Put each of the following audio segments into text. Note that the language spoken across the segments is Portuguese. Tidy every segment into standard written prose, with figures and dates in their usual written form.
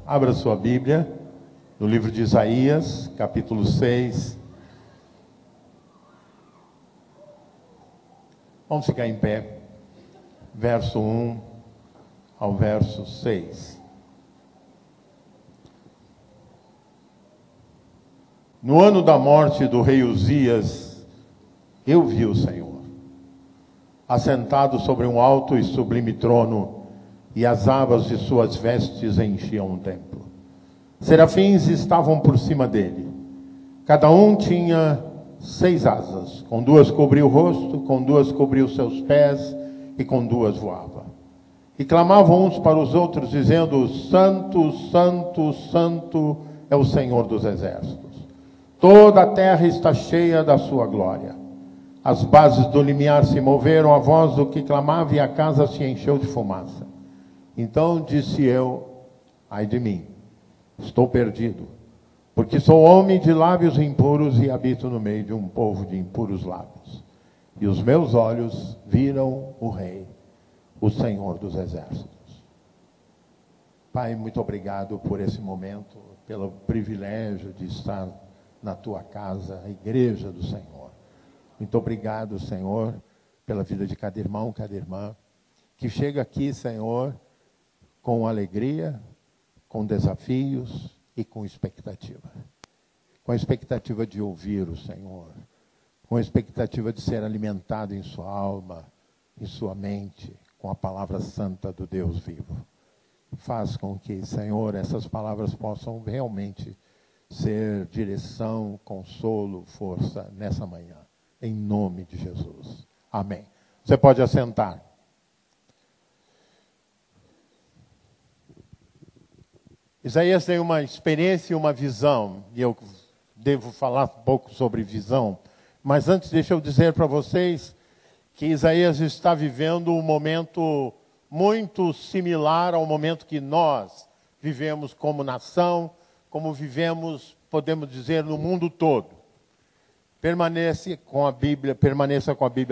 Abra sua Bíblia no livro de Isaías, capítulo 6. Vamos ficar em pé. Verso 1 ao verso 6. No ano da morte do rei Uzias, eu vi o Senhor, assentado sobre um alto e sublime trono, e as abas de suas vestes enchiam o templo. Serafins estavam por cima dele. Cada um tinha 6 asas. Com 2 cobria o rosto, com 2 cobria os seus pés, e com 2 voava. E clamavam uns para os outros, dizendo: Santo, Santo, Santo é o Senhor dos exércitos. Toda a terra está cheia da sua glória. As bases do limiar se moveram à voz do que clamava, e a casa se encheu de fumaça. Então disse eu: ai de mim, estou perdido, porque sou homem de lábios impuros e habito no meio de um povo de impuros lábios. E os meus olhos viram o Rei, o Senhor dos exércitos. Pai, muito obrigado por esse momento, pelo privilégio de estar na tua casa, a igreja do Senhor. Muito obrigado, Senhor, pela vida de cada irmão, cada irmã, que chega aqui, Senhor, com alegria, com desafios e com expectativa. Com a expectativa de ouvir o Senhor, com a expectativa de ser alimentado em sua alma, em sua mente, com a palavra santa do Deus vivo. Faz com que, Senhor, essas palavras possam realmente ser direção, consolo, força nessa manhã. Em nome de Jesus. Amém. Você pode assentar. Isaías tem uma experiência e uma visão, e eu devo falar um pouco sobre visão, mas antes deixa eu dizer para vocês que Isaías está vivendo um momento muito similar ao momento que nós vivemos como nação, como vivemos, podemos dizer, no mundo todo. Permaneça com a Bíblia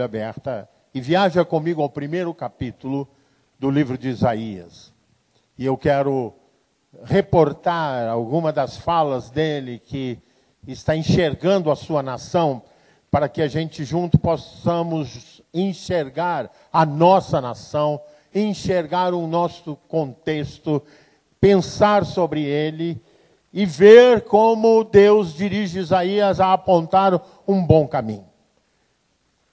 aberta e viaja comigo ao primeiro capítulo do livro de Isaías. E eu quero reportar alguma das falas dele, que está enxergando a sua nação, para que a gente junto possamos enxergar a nossa nação, enxergar o nosso contexto, pensar sobre ele e ver como Deus dirige Isaías a apontar um bom caminho.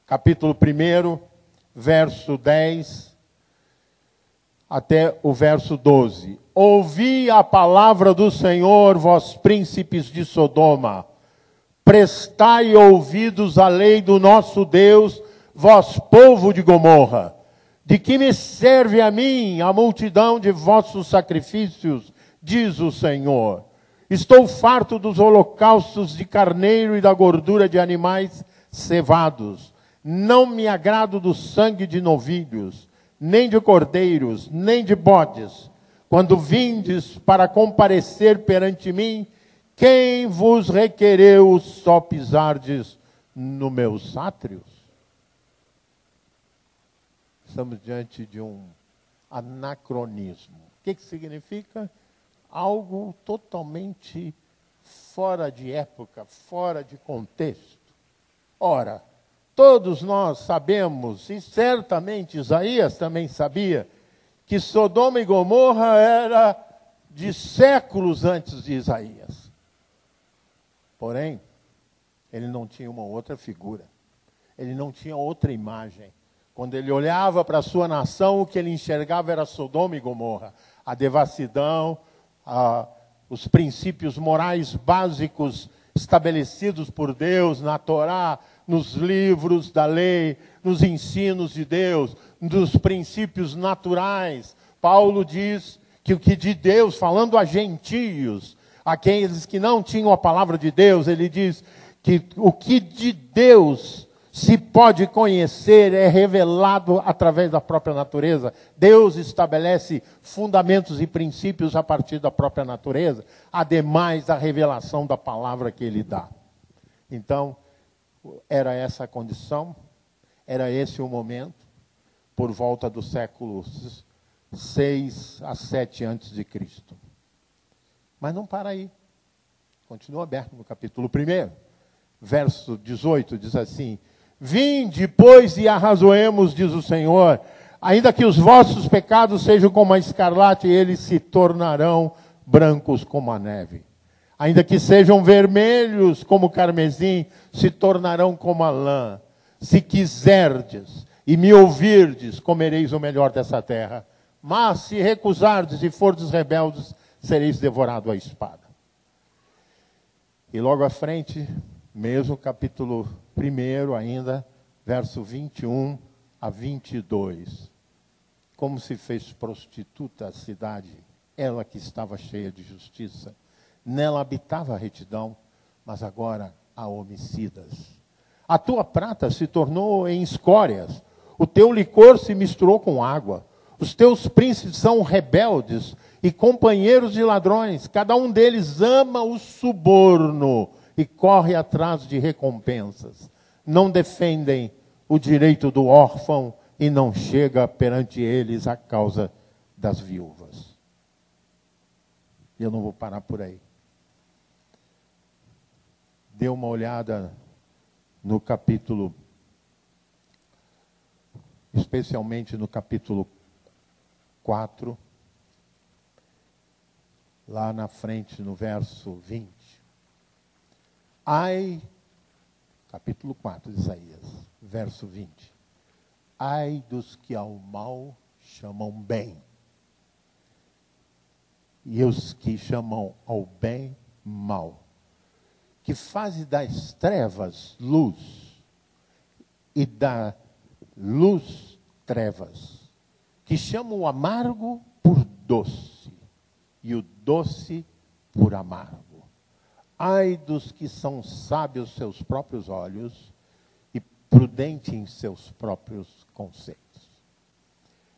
Capítulo 1, verso 10 até o verso 12. Ouvi a palavra do Senhor, vós príncipes de Sodoma. Prestai ouvidos à lei do nosso Deus, vós povo de Gomorra. De que me serve a mim a multidão de vossos sacrifícios, diz o Senhor. Estou farto dos holocaustos de carneiro e da gordura de animais cevados. Não me agrado do sangue de novilhos, nem de cordeiros, nem de bodes. Quando vindes para comparecer perante mim, quem vos requereu só pisardes no meus átrios? Estamos diante de um anacronismo. O que significa? Algo totalmente fora de época, fora de contexto. Ora, todos nós sabemos, e certamente Isaías também sabia, que Sodoma e Gomorra era de séculos antes de Isaías. Porém, ele não tinha uma outra figura. Ele não tinha outra imagem. Quando ele olhava para a sua nação, o que ele enxergava era Sodoma e Gomorra. A devassidão, os princípios morais básicos estabelecidos por Deus na Torá, nos livros da lei, nos ensinos de Deus, dos princípios naturais. Paulo diz que o que de Deus, falando a gentios, aqueles que não tinham a palavra de Deus, ele diz que o que de Deus se pode conhecer é revelado através da própria natureza. Deus estabelece fundamentos e princípios a partir da própria natureza, ademais da revelação da palavra que ele dá. Então, era essa a condição, era esse o momento, por volta do século 6 a 7 a.C. Mas não para aí. Continua aberto no capítulo 1. Verso 18 diz assim: vinde, pois, e arrazoemos, diz o Senhor, ainda que os vossos pecados sejam como a escarlate, eles se tornarão brancos como a neve. Ainda que sejam vermelhos como o carmesim, se tornarão como a lã. Se quiserdes e me ouvirdes, comereis o melhor dessa terra. Mas se recusardes e fordes rebeldes, sereis devorados à espada. E logo à frente, mesmo capítulo 1 ainda, verso 21 a 22. Como se fez prostituta a cidade, ela que estava cheia de justiça. Nela habitava a retidão, mas agora há homicidas. A tua prata se tornou em escórias, o teu licor se misturou com água. Os teus príncipes são rebeldes e companheiros de ladrões. Cada um deles ama o suborno e corre atrás de recompensas. Não defendem o direito do órfão e não chega perante eles a causa das viúvas. Eu não vou parar por aí. Dê uma olhada no capítulo, especialmente no capítulo 4, lá na frente, no verso 20. Ai, capítulo 4 de Isaías, verso 20. Ai dos que ao mal chamam bem, e os que chamam ao bem mal, que fazem das trevas luz, e da luz trevas, que chamam o amargo por doce, e o doce por amargo. Ai dos que são sábios aos seus próprios olhos, e prudentes em seus próprios conceitos.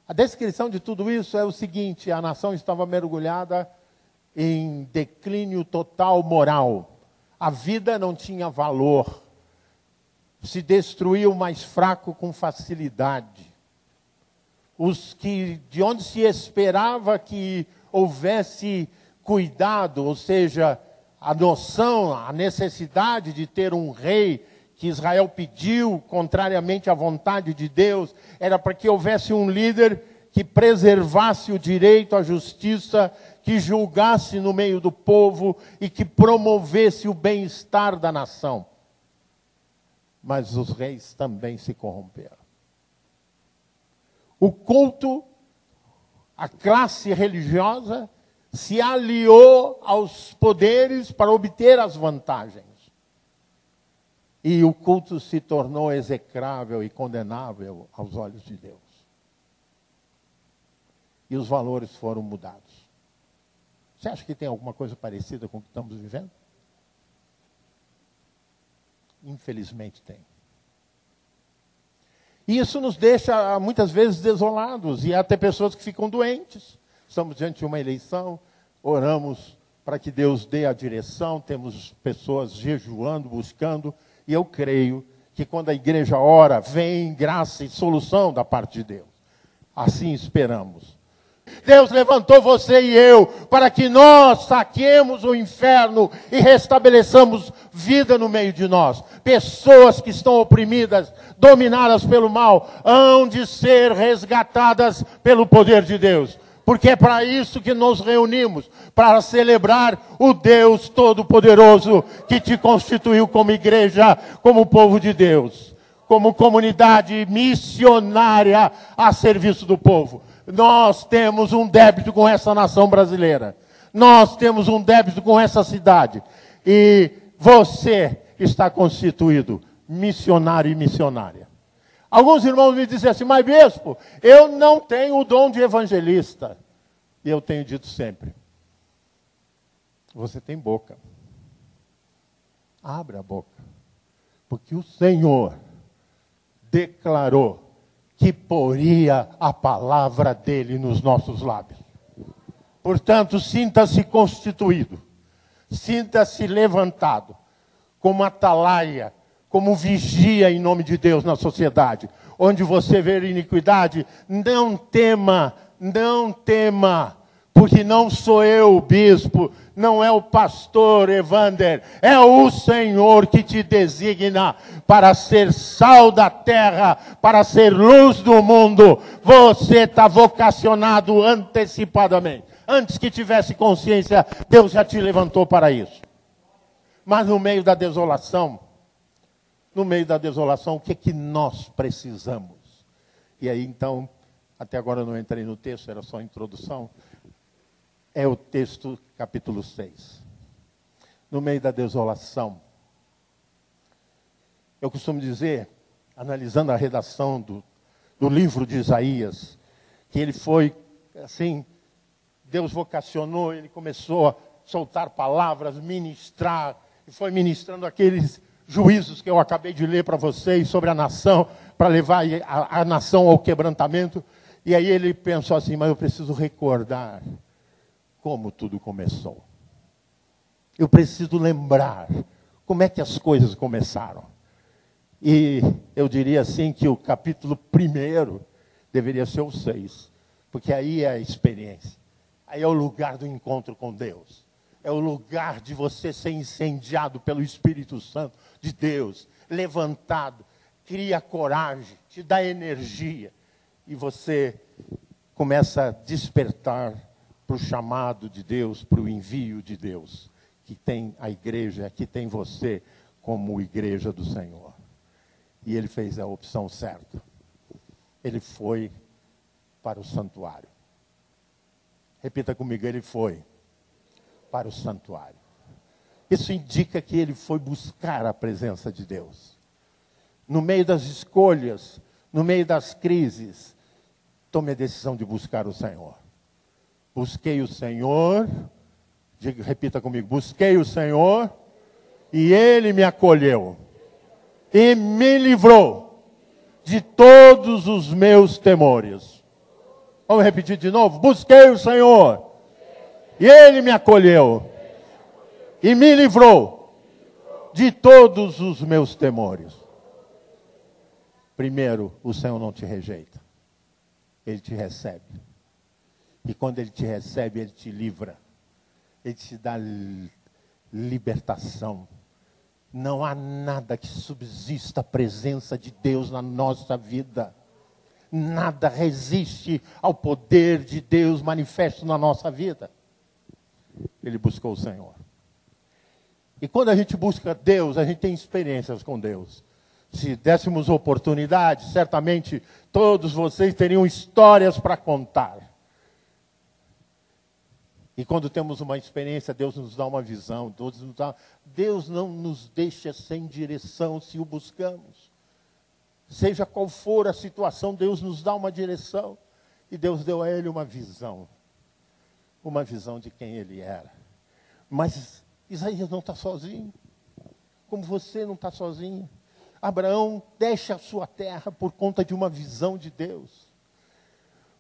A descrição de tudo isso é o seguinte: a nação estava mergulhada em declínio total moral. A vida não tinha valor. Se destruía o mais fraco com facilidade. Os que, de onde se esperava que houvesse cuidado, ou seja, a noção, a necessidade de ter um rei que Israel pediu, contrariamente à vontade de Deus, era para que houvesse um líder que preservasse o direito à justiça, que julgasse no meio do povo e que promovesse o bem-estar da nação. Mas os reis também se corromperam. O culto, a classe religiosa, se aliou aos poderes para obter as vantagens. E o culto se tornou execrável e condenável aos olhos de Deus. E os valores foram mudados. Você acha que tem alguma coisa parecida com o que estamos vivendo? Infelizmente tem. E isso nos deixa, muitas vezes, desolados. E há até pessoas que ficam doentes. Estamos diante de uma eleição, oramos para que Deus dê a direção, temos pessoas jejuando, buscando. E eu creio que quando a igreja ora, vem graça e solução da parte de Deus. Assim esperamos. Deus levantou você e eu para que nós saquemos o inferno e restabeleçamos vida no meio de nós. Pessoas que estão oprimidas, dominadas pelo mal, hão de ser resgatadas pelo poder de Deus. Porque é para isso que nos reunimos, para celebrar o Deus Todo-Poderoso que te constituiu como igreja, como povo de Deus, como comunidade missionária a serviço do povo. Nós temos um débito com essa nação brasileira. Nós temos um débito com essa cidade. E você está constituído missionário e missionária. Alguns irmãos me dizem assim: mas bispo, eu não tenho o dom de evangelista. E eu tenho dito sempre: você tem boca. Abre a boca. Porque o Senhor declarou que poria a palavra dele nos nossos lábios. Portanto, sinta-se constituído, sinta-se levantado, como atalaia, como vigia em nome de Deus na sociedade. Onde você vê iniquidade, não tema, Porque não sou eu o bispo, não é o pastor Evander, é o Senhor que te designa para ser sal da terra, para ser luz do mundo. Você está vocacionado antecipadamente. Antes que tivesse consciência, Deus já te levantou para isso. Mas no meio da desolação, o que é que nós precisamos? E aí então, até agora eu não entrei no texto, era só a introdução. É o texto, capítulo 6. No meio da desolação. Eu costumo dizer, analisando a redação do livro de Isaías, que ele foi, assim, Deus vocacionou, ele começou a soltar palavras, ministrar, e foi ministrando aqueles juízos que eu acabei de ler para vocês sobre a nação, para levar a nação ao quebrantamento. E aí ele pensou assim, mas eu preciso recordar como tudo começou. Eu preciso lembrar como é que as coisas começaram. E eu diria assim que o capítulo 1 deveria ser o 6, porque aí é a experiência. Aí é o lugar do encontro com Deus. É o lugar de você ser incendiado pelo Espírito Santo de Deus, levantado, cria coragem, te dá energia. E você começa a despertar para o chamado de Deus, para o envio de Deus, que tem a igreja, que tem você como igreja do Senhor. E ele fez a opção certa. Ele foi para o santuário. Repita comigo, ele foi para o santuário. Isso indica que ele foi buscar a presença de Deus. No meio das escolhas, no meio das crises, tome a decisão de buscar o Senhor. Busquei o Senhor, repita comigo, busquei o Senhor e Ele me acolheu e me livrou de todos os meus temores. Vamos repetir de novo, busquei o Senhor e Ele me acolheu e me livrou de todos os meus temores. Primeiro, o Senhor não te rejeita, Ele te recebe. E quando Ele te recebe, Ele te livra. Ele te dá libertação. Não há nada que subsista a presença de Deus na nossa vida. Nada resiste ao poder de Deus manifesto na nossa vida. Ele buscou o Senhor. E quando a gente busca Deus, a gente tem experiências com Deus. Se dessemos oportunidade, certamente todos vocês teriam histórias para contar. E quando temos uma experiência, Deus nos dá uma visão. Deus não nos deixa sem direção se o buscamos. Seja qual for a situação, Deus nos dá uma direção. E Deus deu a ele uma visão. Uma visão de quem ele era. Mas Isaías não está sozinho. Como você não está sozinho. Abraão deixa a sua terra por conta de uma visão de Deus.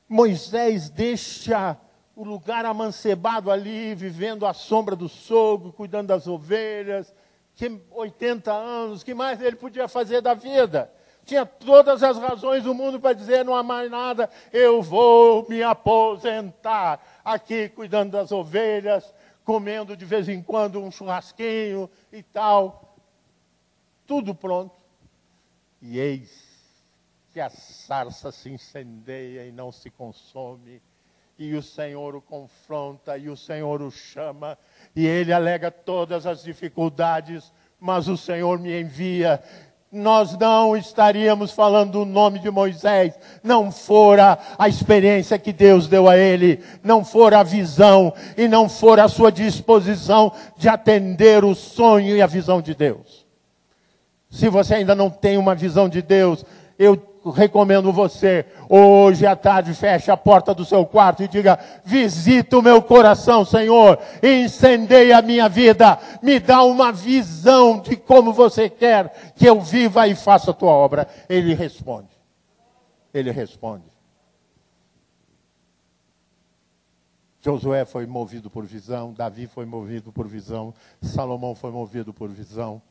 Moisés deixa o lugar amancebado ali, vivendo à sombra do sogro, cuidando das ovelhas, 80 anos, que mais ele podia fazer da vida? Tinha todas as razões do mundo para dizer, não há mais nada, eu vou me aposentar aqui, cuidando das ovelhas, comendo de vez em quando um churrasquinho e tal. Tudo pronto. E eis que a sarça se incendeia e não se consome. E o Senhor o confronta, e o Senhor o chama, e ele alega todas as dificuldades, mas o Senhor me envia. Nós não estaríamos falando do nome de Moisés, não fora a experiência que Deus deu a ele, não fora a visão, e não fora a sua disposição de atender o sonho e a visão de Deus. Se você ainda não tem uma visão de Deus, eu recomendo você, hoje à tarde, feche a porta do seu quarto e diga, visita o meu coração, Senhor, incendeia a minha vida, me dá uma visão de como você quer que eu viva e faça a tua obra. Ele responde. Ele responde. Josué foi movido por visão, Davi foi movido por visão, Salomão foi movido por visão,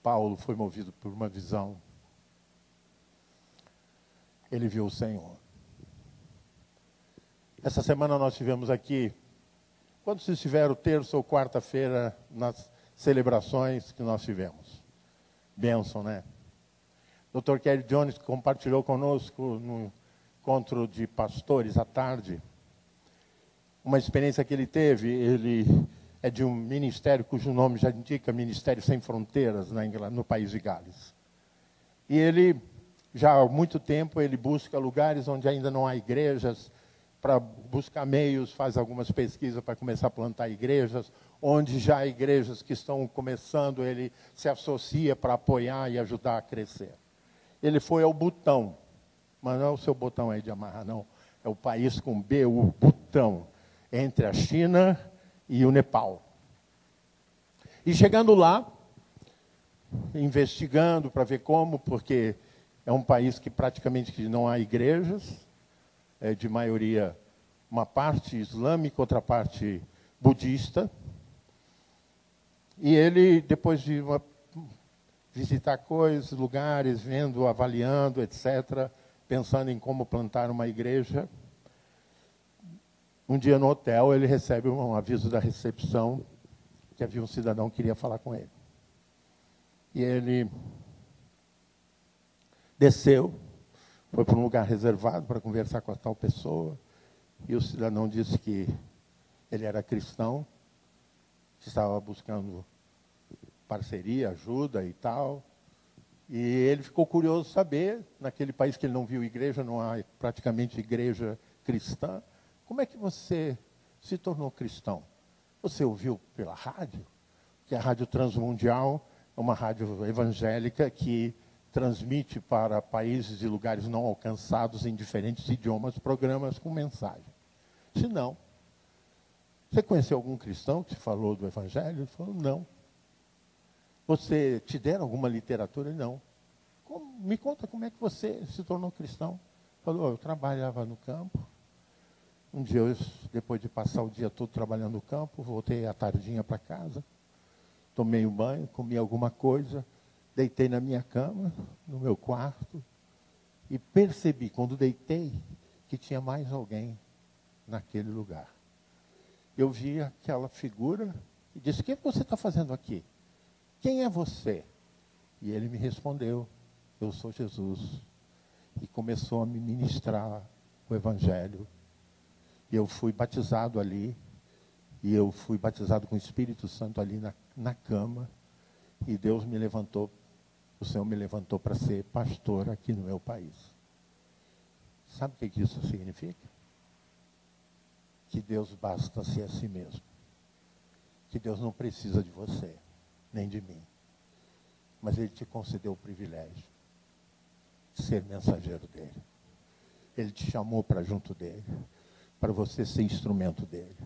Paulo foi movido por uma visão. Ele viu o Senhor. Essa semana nós tivemos aqui, quando vocês estiveram terça ou quarta-feira, nas celebrações que nós tivemos. Bênção, né? Dr. Kerry Jones compartilhou conosco no encontro de pastores à tarde uma experiência que ele teve. Ele é de um ministério cujo nome já indica Ministério Sem Fronteiras no país de Gales. E ele, já há muito tempo, ele busca lugares onde ainda não há igrejas, para buscar meios, faz algumas pesquisas para começar a plantar igrejas. Onde já há igrejas que estão começando, ele se associa para apoiar e ajudar a crescer. Ele foi ao Butão, mas não é o seu botão aí de amarrar, não. É o país com B, o Butão, entre a China e o Nepal. E chegando lá, investigando para ver como, porque é um país que praticamente não há igrejas, é de maioria uma parte islâmica, outra parte budista. E ele, depois de visitar coisas, lugares, vendo, avaliando, etc., pensando em como plantar uma igreja, um dia no hotel ele recebe um aviso da recepção que havia um cidadão que queria falar com ele. E ele desceu, foi para um lugar reservado para conversar com a tal pessoa, e o cidadão disse que ele era cristão, estava buscando parceria, ajuda e tal. E ele ficou curioso saber, naquele país que ele não viu igreja, não há praticamente igreja cristã, como é que você se tornou cristão? Você ouviu pela rádio? Que a Rádio Transmundial é uma rádio evangélica que transmite para países e lugares não alcançados em diferentes idiomas, programas com mensagem. Se não, você conheceu algum cristão que falou do evangelho? Ele falou, não. Você te deram alguma literatura? Não. Me conta como é que você se tornou cristão. Ele falou, eu trabalhava no campo. Um dia, depois de passar o dia todo trabalhando no campo, voltei à tardinha para casa, tomei um banho, comi alguma coisa, deitei na minha cama, no meu quarto, e percebi, quando deitei, que tinha mais alguém naquele lugar. Eu vi aquela figura e disse, o que você está fazendo aqui? Quem é você? E ele me respondeu, eu sou Jesus. E começou a me ministrar o evangelho. E eu fui batizado ali, e eu fui batizado com o Espírito Santo ali na cama, e Deus me levantou, o Senhor me levantou para ser pastor aqui no meu país. Sabe o que isso significa? Que Deus basta ser a si mesmo. Que Deus não precisa de você, nem de mim. Mas Ele te concedeu o privilégio de ser mensageiro dEle. Ele te chamou para junto dEle, para você ser instrumento dEle,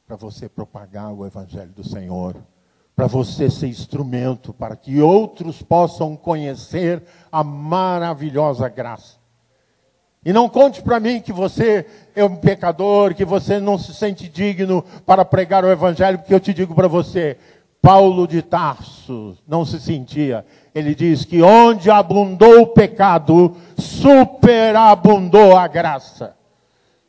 para você propagar o Evangelho do Senhor, para você ser instrumento para que outros possam conhecer a maravilhosa graça. E não conte para mim que você é um pecador, que você não se sente digno para pregar o Evangelho, porque eu te digo para você, Paulo de Tarso não se sentia. Ele diz que onde abundou o pecado, superabundou a graça.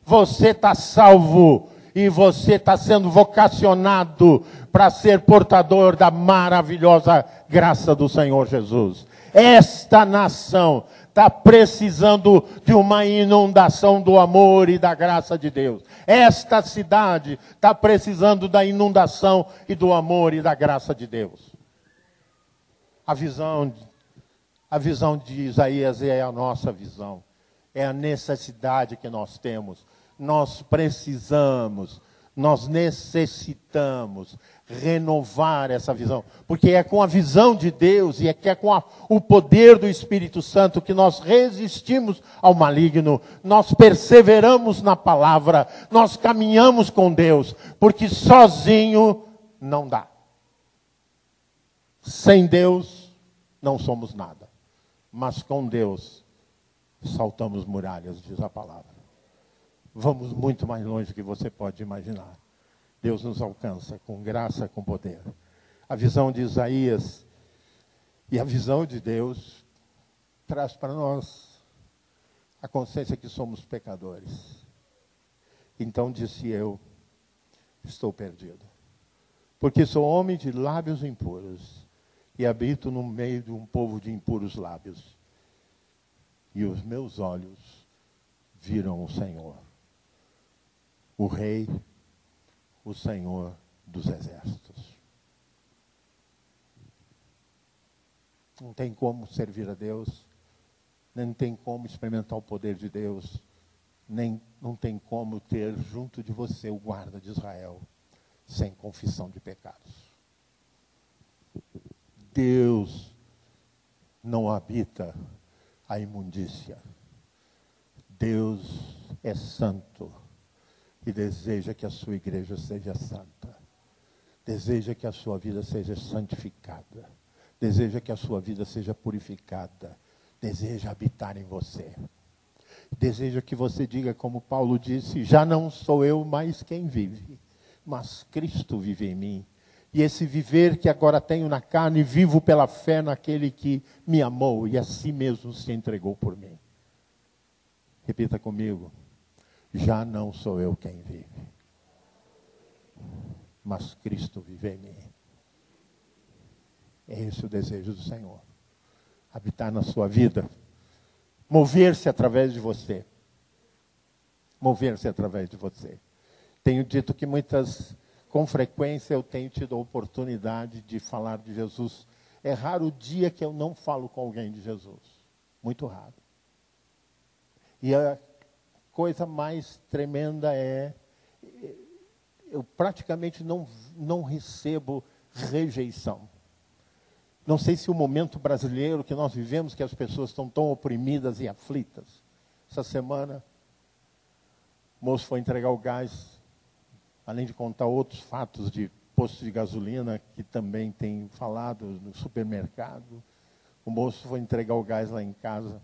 Você está salvo e você está sendo vocacionado para ser portador da maravilhosa graça do Senhor Jesus. Esta nação está precisando de uma inundação do amor e da graça de Deus. Esta cidade está precisando da inundação e do amor e da graça de Deus. A visão de Isaías é a nossa visão. É a necessidade que nós temos. Nós precisamos, nós necessitamos renovar essa visão. Porque é com a visão de Deus e é com o poder do Espírito Santo que nós resistimos ao maligno. Nós perseveramos na palavra, nós caminhamos com Deus. Porque sozinho não dá. Sem Deus não somos nada. Mas com Deus saltamos muralhas, diz a palavra. Vamos muito mais longe do que você pode imaginar. Deus nos alcança com graça, com poder. A visão de Isaías e a visão de Deus traz para nós a consciência que somos pecadores. Então disse eu: estou perdido, porque sou homem de lábios impuros e habito no meio de um povo de impuros lábios. E os meus olhos viram o Senhor, o Rei, o Senhor dos exércitos. Não tem como servir a Deus, nem tem como experimentar o poder de Deus, não tem como ter junto de você o guarda de Israel, sem confissão de pecados. Deus não habita a imundícia. Deus é santo e deseja que a sua igreja seja santa. Deseja que a sua vida seja santificada. Deseja que a sua vida seja purificada. Deseja habitar em você. Deseja que você diga, como Paulo disse: já não sou eu mais quem vive, mas Cristo vive em mim. E esse viver que agora tenho na carne, vivo pela fé naquele que me amou e a si mesmo se entregou por mim. Repita comigo: já não sou eu quem vive, mas Cristo vive em mim. É esse o desejo do Senhor. Habitar na sua vida. Mover-se através de você. Mover-se através de você. Tenho dito que com frequência eu tenho tido a oportunidade de falar de Jesus. É raro o dia que eu não falo com alguém de Jesus. Muito raro. E a coisa mais tremenda eu praticamente não recebo rejeição. Não sei se o momento brasileiro que nós vivemos, que as pessoas estão tão oprimidas e aflitas. Essa semana, o moço foi entregar o gás, além de contar outros fatos de posto de gasolina, que também tem falado no supermercado. O moço foi entregar o gás lá em casa,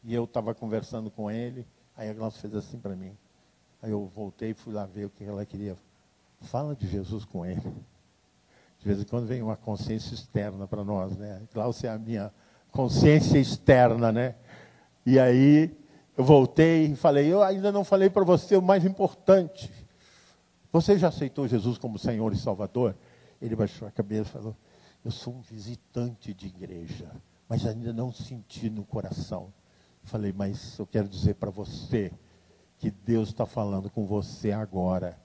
e eu estava conversando com ele, aí ela fez assim para mim. Aí eu voltei e fui lá ver o que ela queria. Fala de Jesus com ele. De vez em quando vem uma consciência externa para nós, né? Cláudia é a minha consciência externa, né? E aí eu voltei e falei: eu ainda não falei para você o mais importante. Você já aceitou Jesus como Senhor e Salvador? Ele baixou a cabeça e falou: eu sou um visitante de igreja, mas ainda não senti no coração. Eu falei: mas eu quero dizer para você que Deus está falando com você agora.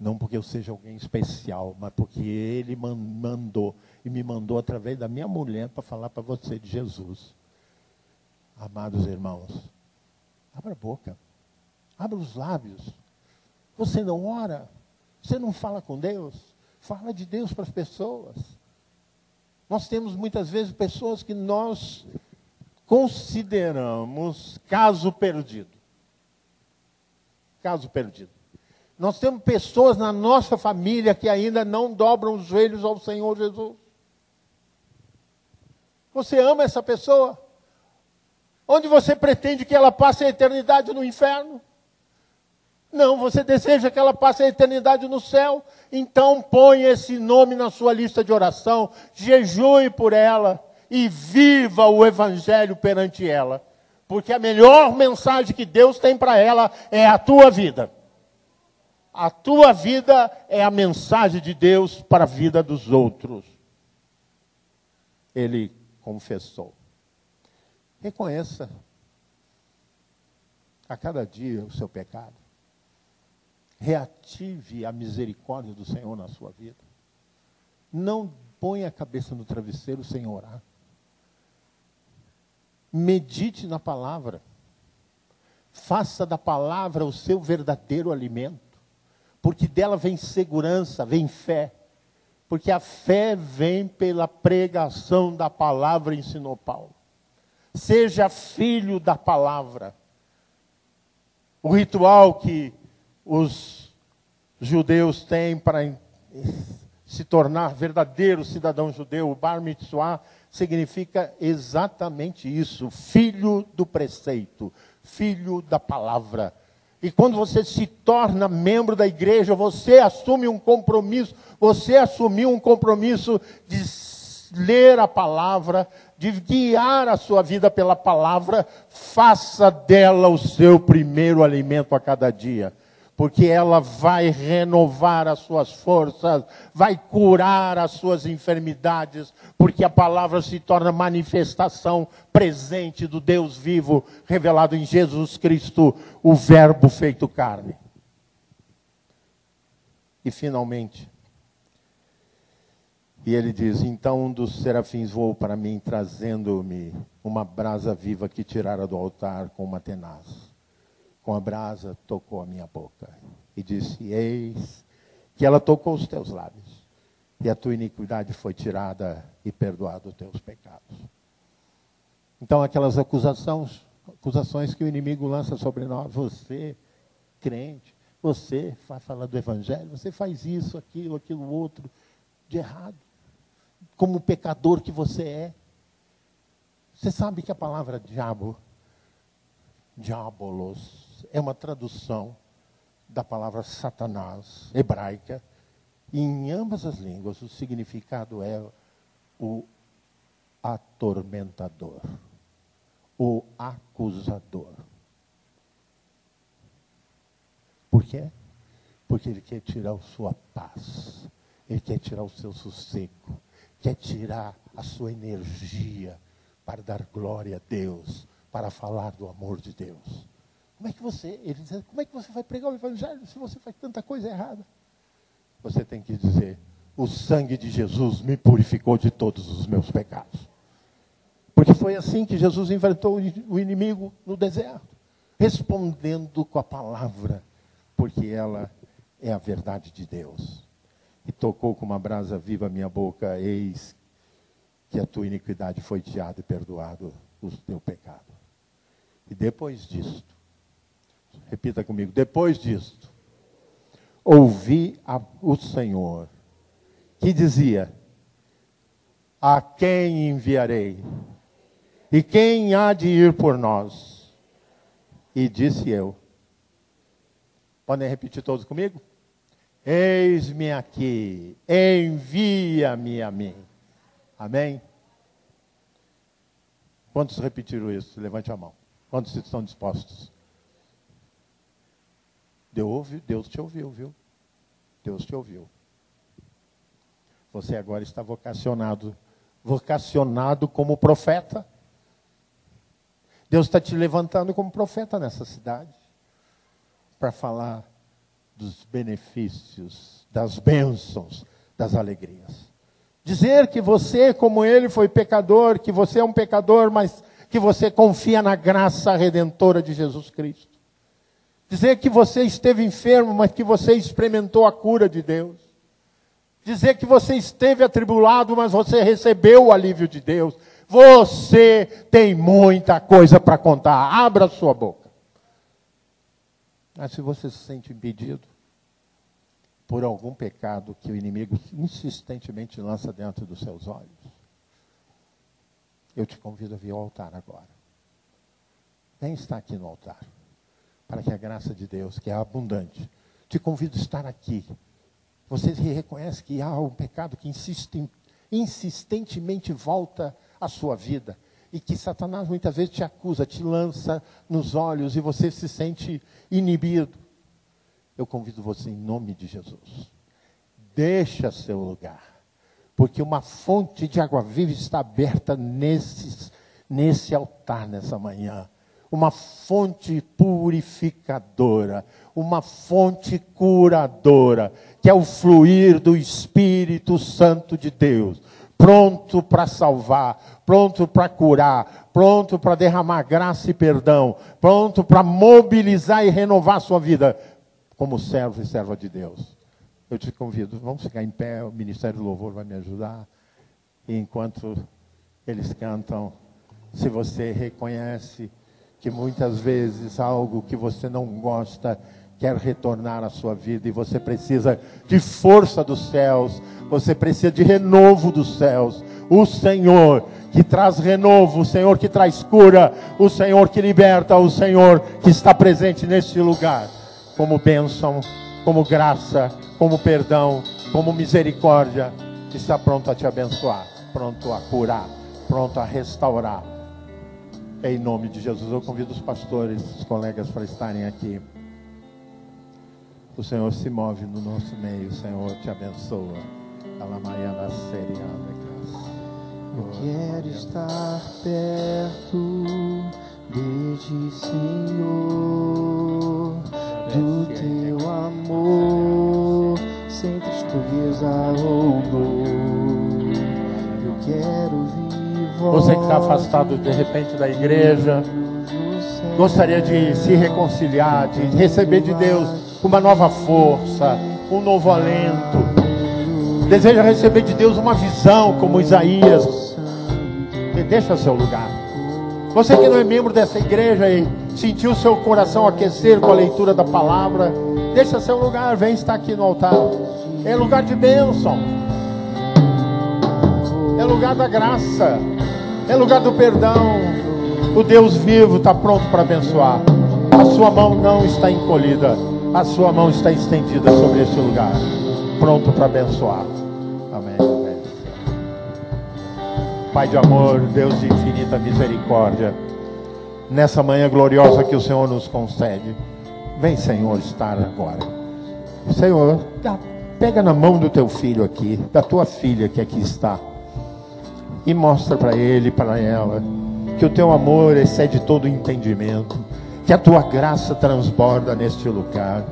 Não porque eu seja alguém especial, mas porque Ele mandou, e me mandou através da minha mulher para falar para você de Jesus. Amados irmãos, abra a boca, abra os lábios. Você não ora? Você não fala com Deus? Fala de Deus para as pessoas. Nós temos muitas vezes pessoas que nós consideramos caso perdido. Caso perdido. Nós temos pessoas na nossa família que ainda não dobram os joelhos ao Senhor Jesus. Você ama essa pessoa? Onde você pretende que ela passe a eternidade no inferno? Não, você deseja que ela passe a eternidade no céu? Então põe esse nome na sua lista de oração, jejue por ela e viva o Evangelho perante ela. Porque a melhor mensagem que Deus tem para ela é a tua vida. A tua vida é a mensagem de Deus para a vida dos outros. Ele confessou. Reconheça a cada dia o seu pecado. Reative a misericórdia do Senhor na sua vida. Não ponha a cabeça no travesseiro sem orar. Medite na palavra. Faça da palavra o seu verdadeiro alimento. Porque dela vem segurança, vem fé. Porque a fé vem pela pregação da palavra, ensinou Paulo. Seja filho da palavra. O ritual que os judeus têm para se tornar verdadeiro cidadão judeu, o Bar Mitzvah, significa exatamente isso. Filho do preceito, filho da palavra. E quando você se torna membro da igreja, você assume um compromisso, você assumiu um compromisso de ler a palavra, de guiar a sua vida pela palavra, faça dela o seu primeiro alimento a cada dia. porque ela vai renovar as suas forças, vai curar as suas enfermidades, porque a palavra se torna manifestação presente do Deus vivo, revelado em Jesus Cristo, o Verbo feito carne. E finalmente, e ele diz, então um dos serafins voou para mim, trazendo-me uma brasa viva que tirara do altar com uma tenaz. Com a brasa tocou a minha boca e disse, eis que ela tocou os teus lábios, e a tua iniquidade foi tirada e perdoado os teus pecados. Então aquelas acusações que o inimigo lança sobre nós, você, crente, você vai falar do evangelho, você faz isso, aquilo outro, de errado. Como pecador que você é. Você sabe que a palavra diabo, diabolos, é uma tradução da palavra Satanás, hebraica, e em ambas as línguas o significado é o atormentador, o acusador. Por quê? Porque ele quer tirar a sua paz, ele quer tirar o seu sossego, quer tirar a sua energia para dar glória a Deus, para falar do amor de Deus. Ele diz, como é que você vai pregar o evangelho se você faz tanta coisa errada? Você tem que dizer, o sangue de Jesus me purificou de todos os meus pecados. Porque foi assim que Jesus enfrentou o inimigo no deserto, respondendo com a palavra, porque ela é a verdade de Deus. E tocou com uma brasa viva a minha boca, eis que a tua iniquidade foi tirada e perdoado o teu pecado. E depois disto, repita comigo, depois disto, ouvi o Senhor, que dizia, a quem enviarei? E quem há de ir por nós? E disse eu, podem repetir todos comigo? Eis-me aqui, envia-me a mim. Amém? Quantos repetiram isso? Levante a mão. Quantos estão dispostos? Deus te ouviu, viu? Deus te ouviu. Você agora está vocacionado como profeta. Deus está te levantando como profeta nessa cidade, para falar dos benefícios, das bênçãos, das alegrias. Dizer que você, como ele, foi pecador, que você é um pecador, mas que você confia na graça redentora de Jesus Cristo. Dizer que você esteve enfermo, mas que você experimentou a cura de Deus. Dizer que você esteve atribulado, mas você recebeu o alívio de Deus. Você tem muita coisa para contar. Abra a sua boca. Mas se você se sente impedido por algum pecado que o inimigo insistentemente lança dentro dos seus olhos, eu te convido a vir ao altar agora. Vem estar aqui no altar, para que a graça de Deus, que é abundante, te convido a estar aqui. Você reconhece que há um pecado que insistentemente volta à sua vida, e que Satanás muitas vezes te acusa, te lança nos olhos, e você se sente inibido. Eu convido você em nome de Jesus. Deixa seu lugar, porque uma fonte de água viva está aberta nesse altar nessa manhã. Uma fonte purificadora, uma fonte curadora, que é o fluir do Espírito Santo de Deus, pronto para salvar, pronto para curar, pronto para derramar graça e perdão, pronto para mobilizar e renovar a sua vida como servo e serva de Deus. Eu te convido, vamos ficar em pé, o Ministério do Louvor vai me ajudar. E enquanto eles cantam, se você reconhece que muitas vezes algo que você não gosta quer retornar à sua vida, e você precisa de força dos céus, você precisa de renovo dos céus. O Senhor que traz renovo, o Senhor que traz cura, o Senhor que liberta, o Senhor que está presente neste lugar, como bênção, como graça, como perdão, como misericórdia, está pronto a te abençoar, pronto a curar, pronto a restaurar. Em nome de Jesus, eu convido os pastores, os colegas para estarem aqui. O Senhor se move no nosso meio. O Senhor te abençoa. Eu quero estar perto de ti, Senhor, do teu amor, sem tristeza ou dor. Eu quero ouvir voz. Você que está afastado de repente da igreja, gostaria de se reconciliar, de receber de Deus uma nova força, um novo alento. Deseja receber de Deus uma visão como Isaías. Deixa seu lugar. Você que não é membro dessa igreja e sentiu seu coração aquecer com a leitura da palavra, deixa seu lugar, vem estar aqui no altar. É lugar de bênção, é lugar da graça, é lugar do perdão. O Deus vivo está pronto para abençoar. A sua mão não está encolhida, a sua mão está estendida sobre este lugar, pronto para abençoar. Amém. Pai de amor, Deus de infinita misericórdia, nessa manhã gloriosa que o Senhor nos concede, vem, Senhor, estar agora. Senhor, pega na mão do teu filho aqui, da tua filha que aqui está, e mostra para ele e para ela que o teu amor excede todo o entendimento, que a tua graça transborda neste lugar,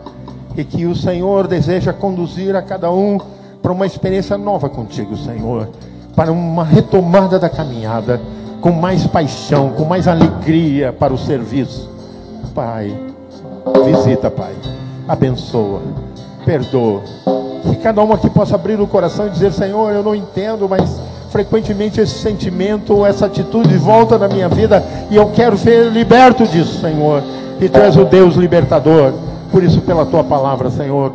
e que o Senhor deseja conduzir a cada um para uma experiência nova contigo, Senhor, para uma retomada da caminhada, com mais paixão, com mais alegria para o serviço. Pai, visita, Pai, abençoa, perdoa, que cada um aqui possa abrir o coração e dizer: Senhor, eu não entendo, mas frequentemente esse sentimento, essa atitude volta na minha vida, e eu quero ser liberto disso, Senhor, e Tu és o Deus libertador. Por isso, pela Tua palavra, Senhor,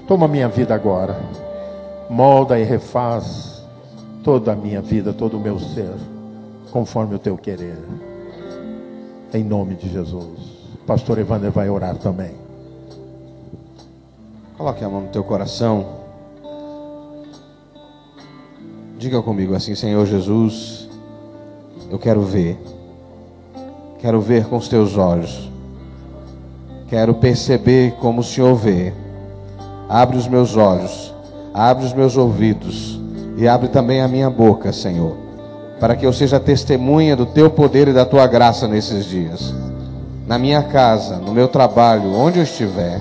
toma minha vida agora, molda e refaz toda a minha vida, todo o meu ser, conforme o Teu querer, em nome de Jesus. Pastor Evander vai orar também. Coloque a mão no teu coração. Diga comigo assim: Senhor Jesus, eu quero ver com os teus olhos, quero perceber como o Senhor vê. Abre os meus olhos, abre os meus ouvidos e abre também a minha boca, Senhor, para que eu seja testemunha do teu poder e da tua graça nesses dias, na minha casa, no meu trabalho, onde eu estiver,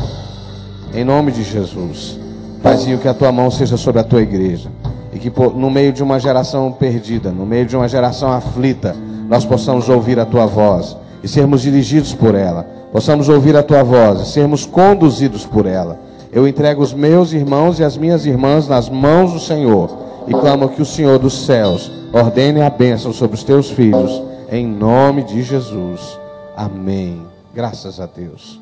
em nome de Jesus. Paizinho, que a tua mão seja sobre a tua igreja, e que no meio de uma geração perdida, no meio de uma geração aflita, nós possamos ouvir a tua voz e sermos dirigidos por ela, possamos ouvir a tua voz e sermos conduzidos por ela. Eu entrego os meus irmãos e as minhas irmãs nas mãos do Senhor, e clamo que o Senhor dos céus ordene a bênção sobre os teus filhos, em nome de Jesus. Amém. Graças a Deus.